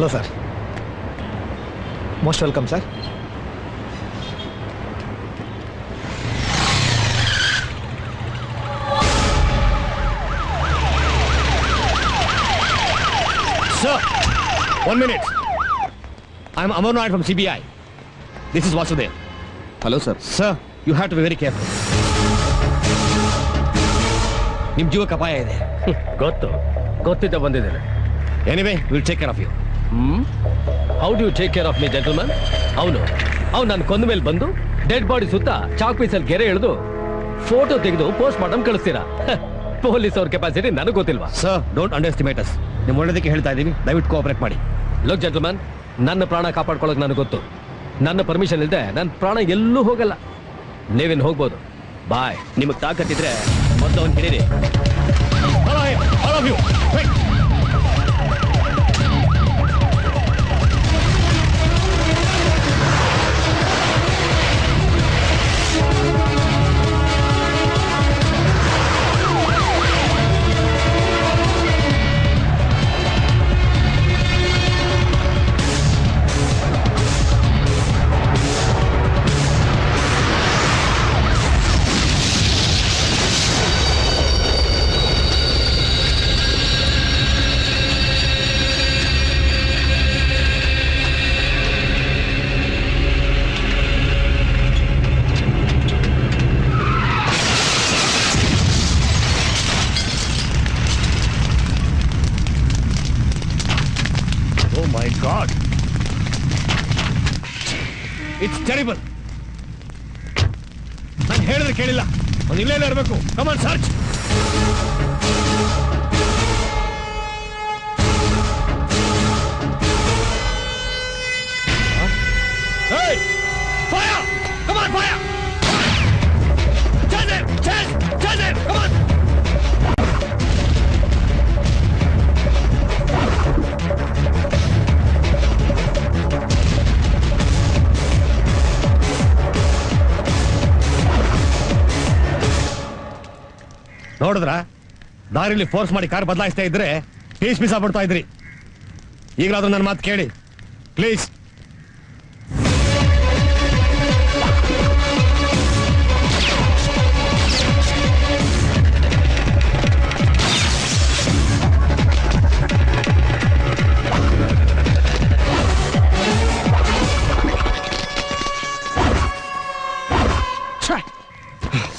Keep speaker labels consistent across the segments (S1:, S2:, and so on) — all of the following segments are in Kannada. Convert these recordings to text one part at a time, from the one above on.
S1: Hello, sir. Most welcome, sir.
S2: Sir, 1 minute. I'm Amar Nair from CBI. This is Vasudev.
S3: Hello, sir.
S2: Sir, you have to be very careful. ನಿಮ್ಮ ಜೀವಕ್ಕೆ ಅಪಾಯ ಇದೆ.
S4: ಗೊತ್ತಿದ್ದ ಬಂದಿದ್ದೇನೆ.
S2: Anyway, we'll take care of you.
S4: How do you take care of me gentleman? ಅವನು ನನ್ನ ಕೊಂದ ಮೇಲೆ ಬಂದು ಡೆಡ್ ಬಾಡಿ ಸುತ್ತ ಚಾಕ್ ಪೀಸಲ್ಲಿ ಗೆರೆ ಎಳೆದು ಫೋಟೋ ತೆಗೆದು ಪೋಸ್ಟ್ ಮಾರ್ಟಮ್ ಕಳಿಸ್ತೀರಾ? ಪೊಲೀಸ್ ಅವ್ರ ಕೆಪಾಸಿಟಿ ನನಗೆ ಗೊತ್ತಿಲ್ವಾ?
S2: Sir, don't underestimate us. ನಿಮ್ಮ ಒಳ್ಳೆದಕ್ಕೆ ಹೇಳ್ತಾ ಇದ್ದೀವಿ, ದಯವಿಟ್ಟು ಕೋಆಪರೇಟ್ ಮಾಡಿ.
S4: ಲುಕ್ ಜೆಂಟಲ್ಮನ್, ನನ್ನ ಪ್ರಾಣ ಕಾಪಾಡ್ಕೊಳ್ಳೋಕೆ ನನಗೆ ಗೊತ್ತು. ನನ್ನ ಪರ್ಮಿಷನ್ ಇಲ್ಲದೆ ನನ್ನ ಪ್ರಾಣ ಎಲ್ಲೂ ಹೋಗಲ್ಲ. ನೀವೇನು ಹೋಗ್ಬೋದು. ಬಾಯ್.
S2: ನಿಮಗೆ ತಾಕತ್ತಿದ್ರೆ ಮೊದಲು ಅವ್ನು ಹಿಡೀರಿ. Follow him, all of you. Quick. Oh my God! It's terrible. ನಾನು ಹೇಳಿದ್ರೆ ಕೇಳಿಲ್ಲ. ಅವ್ನು ಇಲ್ಲೇ ಇರಬೇಕು. Come on, search. Hey! Fire! Come on, fire! Chase him! Chase him! Come on! ನೋಡಿದ್ರ, ದಾರಿಲಿ ಫೋರ್ಸ್ ಮಾಡಿ ಕಾರ್ ಬದಲಾಯಿಸ್ತಾ ಇದ್ರೆ ಪೀಸ್ ಪೀಸ್ ಆಗ್ಬಿಡ್ತಾ ಇದ್ರಿ. ಈಗಲಾದ್ರೂ ನನ್ನ ಮಾತು ಕೇಳಿ ಪ್ಲೀಸ್.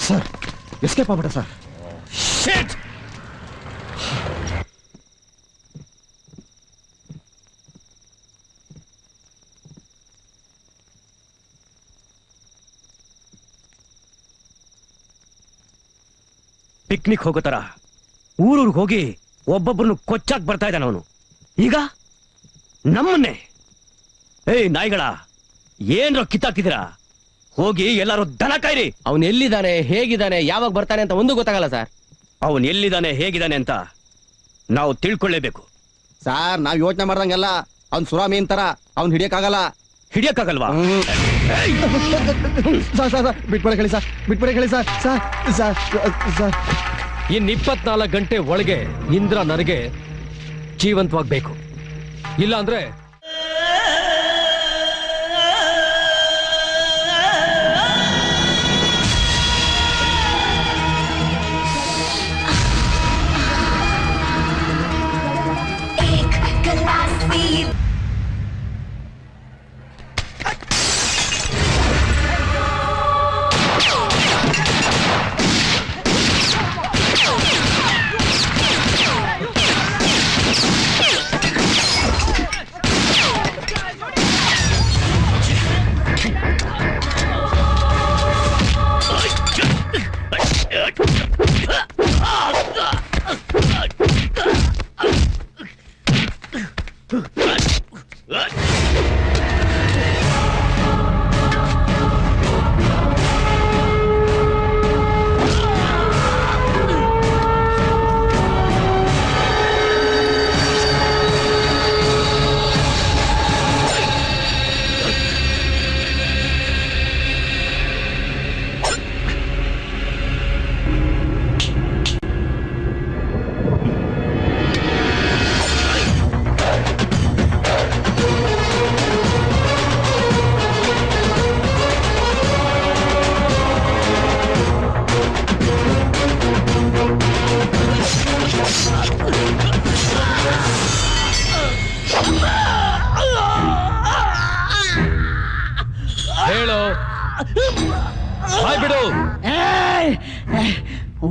S3: ಸರ್, ಎಸ್ಕೇಪ್ ಆಗ್ಬಿಟ್ಟ ಸರ್.
S2: Shit!
S5: ಪಿಕ್ನಿಕ್ ಹೋಗೋ ತರ ಊರೂರಿಗೆ ಹೋಗಿ ಒಬ್ಬೊಬ್ಬರನ್ನು ಕೊಚ್ಚಾಕ್ ಬರ್ತಾ ಇದ್ದಾನ ಅವನು. ಈಗ ನಮ್ಮನ್ನೇ, ಏಯ್ ನಾಯಿಗಳ, ಏನ್ರೋ ಕಿತ್ತಾಕ್ತಿದ್ದೀರಾ? ಹೋಗಿ ಎಲ್ಲಾರು ದನ ಕಾಯ್ರಿ.
S3: ಅವನು ಎಲ್ಲಿದ್ದಾನೆ, ಹೇಗಿದ್ದಾನೆ, ಯಾವಾಗ ಬರ್ತಾನೆ ಅಂತ ಒಂದು ಗೊತ್ತಾಗಲ್ಲ ಸರ್.
S5: ಅವನ್ ಎಲ್ಲಿದ್ದಾನೆ ಹೇಗಿದ್ದಾನೆ ಅಂತ ನಾವು ತಿಳ್ಕೊಳ್ಳೇಬೇಕು.
S3: ಸರ್, ನಾವ್ ಯೋಚನೆ ಮಾಡ್ದಂಗೆಲ್ಲ ಅವ್ನ್ ಸುರಾಮೀನ್ ತರ ಅವ್ನ್ ಹಿಡಿಯಕ್ಕಾಗಲ್ಲ.
S5: ಹಿಡಿಯಕ್ಕಾಗಲ್ವಾ?
S3: ಬಿಟ್ಬಿಡ ಹೇಳಿ ಸರ್, ಬಿಟ್ಬಿಡ ಹೇಳಿ ಸರ್. ಸರ್,
S4: ಇನ್ನು 24 ಗಂಟೆ ಒಳಗೆ ಇಂದ್ರ ನನಗೆ ಜೀವಂತವಾಗಬೇಕು. ಇಲ್ಲ ಅಂದ್ರೆ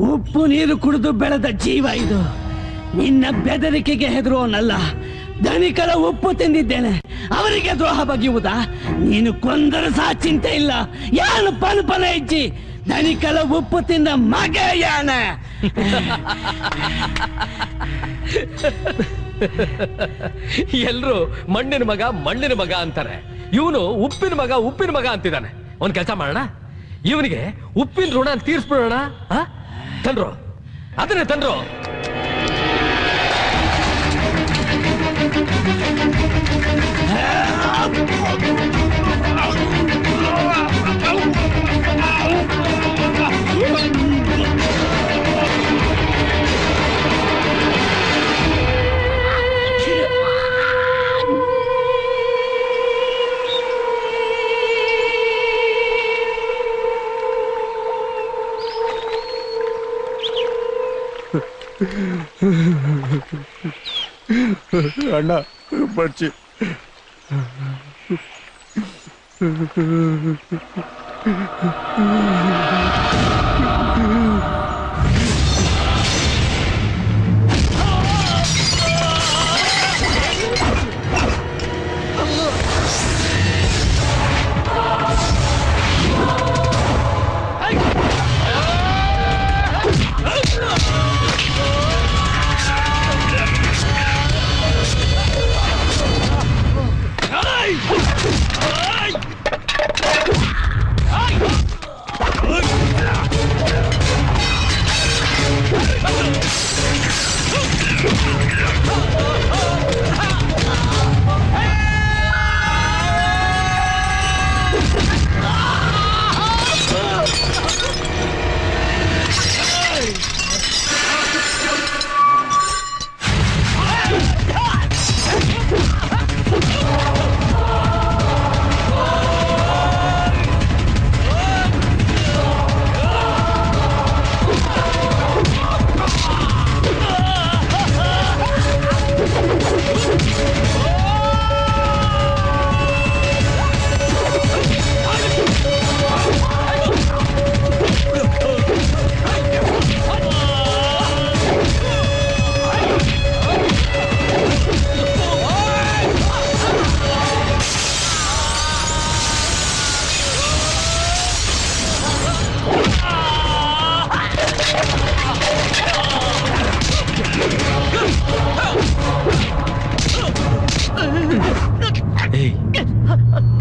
S5: ಉಪ್ಪು ನೀರು ಕುಡಿದು ಬೆಳೆದ ಜೀವ ಇದು. ನಿನ್ನ ಬೆದರಿಕೆಗೆ ಹೆದರುವನಲ್ಲ. ಧನಿಕರ ಉಪ್ಪು ತಿಂದಿದ್ದೇನೆ, ಅವರಿಗೆ ದ್ರೋಹ ಬಗೆಯುವುದಾ? ನೀನು ಕೊಂದರೆ ಸಹ ಚಿಂತೆ ಇಲ್ಲ. ಯಾನು ಪನ ಹೆಜ್ಜಿ ಧನಿಕರ ಉಪ್ಪು ತಿಂದ ಮಗ ಯಾನ.
S4: ಎಲ್ರು ಮಣ್ಣಿನ ಮಗ ಅಂತಾರೆ. ಇವನು ಉಪ್ಪಿನ ಮಗ ಅಂತಿದ್ದಾನೆ. ಒಂದ್ ಕೆಲಸ ಮಾಡೋಣ, ಇವನಿಗೆ ಉಪ್ಪಿನ ಋಣ ತೀರ್ಸ್ಬಿಡೋಣ. ತಂಡ್ರು, ಅದನ್ನೇ ತಂಡ್ರು.
S2: ಅಣ್ಣ ಬಡ್ಚಿ.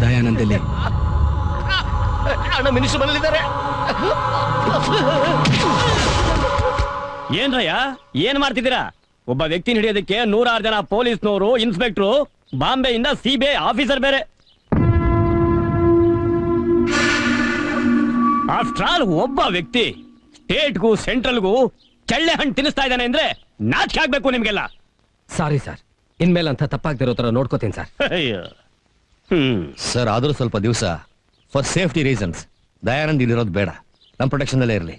S3: ದಯಾನಂದಲ್ಲಿ
S4: ಅಣ್ಣ ಮಿನಿಸ್ಟರ್ ಮನೇಲಿದ್ದಾರೆ.
S5: ಏನ್ರಯ್ಯ, ಏನ್ ಮಾಡ್ತಿದ್ದೀರಾ? ಒಬ್ಬ ವ್ಯಕ್ತಿ ಹಿಡಿಯೋದಕ್ಕೆ 106 ಜನ ಪೊಲೀಸ್ನವರು, ಇನ್ಸ್ಪೆಕ್ಟರ್, ಬಾಂಬೆಯಿಂದ ಸಿಬಿಐ ಆಫೀಸರ್ ಬೇರೆ. ಆಫ್ಟರ್ ಆಲ್ ಒಬ್ಬ ವ್ಯಕ್ತಿ ಸ್ಟೇಟ್ಗೂ ಸೆಂಟ್ರಲ್ಗೂ ಕೆಳ್ಳೆ ಹಣ್ಣು ತಿನ್ನಿಸ್ತಾ ಇದ್ದಾನೆ ಅಂದ್ರೆ ನಾಚಿಕೆ ಆಗ್ಬೇಕು ನಿಮ್ಗೆಲ್ಲ.
S4: ಸಾರಿ ಸರ್, ಇನ್ಮೇಲೆ ಅಂತ ತಪ್ಪಾಗ್ದಿರೋ ತರ ನೋಡ್ಕೋತೀನಿ ಸರ್.
S2: ಸರ್ ಆದ್ರೂ ಸ್ವಲ್ಪ ದಿವಸ ಫಾರ್ ಸೇಫ್ಟಿ ರೀಸನ್ಸ್ ದಯಾನಂದ್ ಇಲ್ಲಿರೋದು ಬೇಡ. ನಮ್ಮ ಪ್ರೊಟೆಕ್ಷನ್ ಅಲ್ಲೇ ಇರಲಿ.